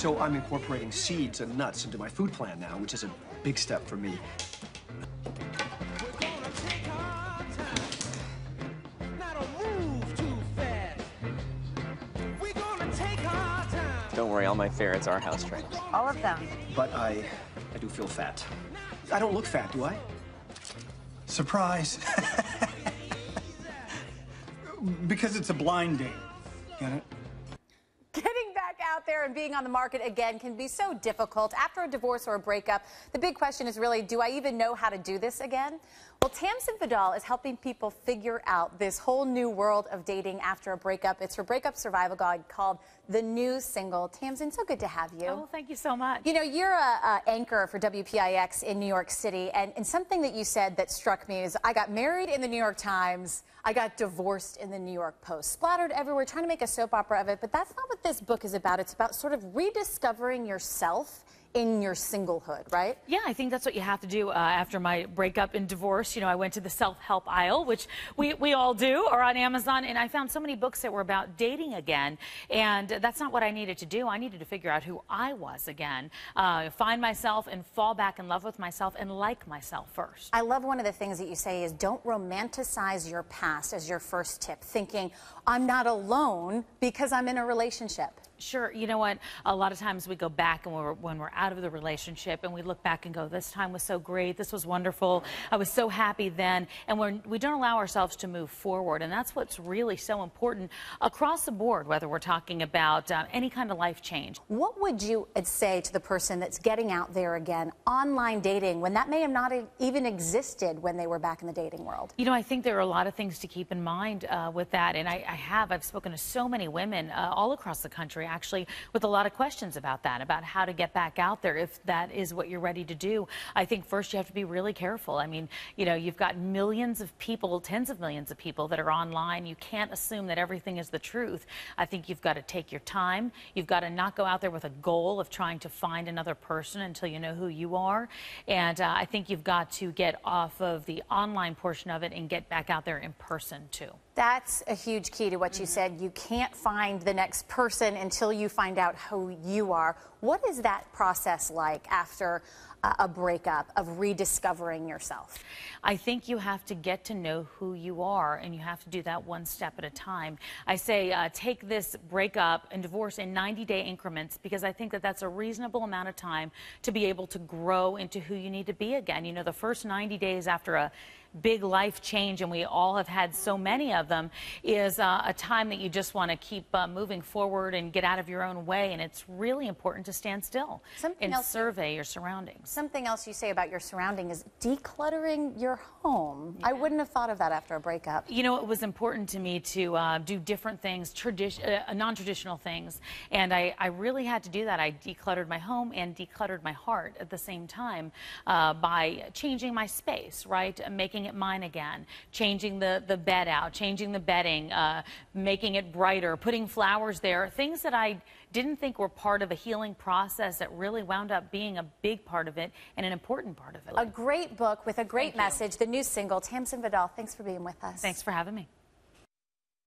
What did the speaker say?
So I'm incorporating seeds and nuts into my food plan now, which is a big step for me. Don't worry, all my ferrets are house trained. All of them. But I do feel fat. I don't look fat, do I? Surprise. Because it's a blind date. Get it? Getting back out there and being on the market again can be so difficult. After a divorce or a breakup, the big question is really, do I even know how to do this again? Well, Tamsin Vidal is helping people figure out this whole new world of dating after a breakup. It's her breakup survival guide called The New Single. Tamsin, so good to have you. Oh, thank you so much. You know, you're a anchor for WPIX in New York City, and something that you said that struck me is I got married in the New York Times, I got divorced in the New York Post, splattered everywhere, trying to make a soap opera of it, but that's not what this book is about. It's about sort of rediscovering yourself in your singlehood, right? Yeah, I think that's what you have to do after my breakup and divorce. You know, I went to the self-help aisle, which we all do, or on Amazon, and I found so many books that were about dating again, and that's not what I needed to do. I needed to figure out who I was again, find myself and fall back in love with myself and like myself first. I love one of the things that you say is don't romanticize your past as your first tip, thinking I'm not alone because I'm in a relationship. Sure. You know what? A lot of times we go back and when we're out of the relationship and we look back and go, this time was so great. This was wonderful. I was so happy then. And we don't allow ourselves to move forward. And that's what's really so important across the board, whether we're talking about any kind of life change. What would you say to the person that's getting out there again, online dating, when that may have not even existed when they were back in the dating world? You know, I think there are a lot of things to keep in mind with that. And I've spoken to so many women all across the country, actually, with a lot of questions about that, about how to get back out there if that is what you're ready to do. I think first you have to be really careful. I mean, you know, you've got millions of people, tens of millions of people that are online. You can't assume that everything is the truth. I think you've got to take your time. You've got to not go out there with a goal of trying to find another person until you know who you are. And I think you've got to get off of the online portion of it and get back out there in person too. That's a huge key to what you said. You can't find the next person until you find out who you are. What is that process like after a breakup of rediscovering yourself? I think you have to get to know who you are, and you have to do that one step at a time. I say take this breakup and divorce in 90-day increments, because I think that that's a reasonable amount of time to be able to grow into who you need to be again. You know, the first 90 days after a big life change, and we all have had so many of them, is a time that you just want to keep moving forward and get out of your own way, and it's really important to stand still and survey your surroundings. Something else you say about your surrounding is decluttering your home. Yeah. I wouldn't have thought of that after a breakup. You know, it was important to me to do different things, non-traditional things, and I really had to do that. I decluttered my home and decluttered my heart at the same time by changing my space, right? Making it mine again, changing the bed out, changing the bedding, making it brighter, putting flowers there, things that I didn't think were part of a healing process that really wound up being a big part of it and an important part of it. A great book with a great message, the new single. Tamsin Vidal, thanks for being with us. Thanks for having me.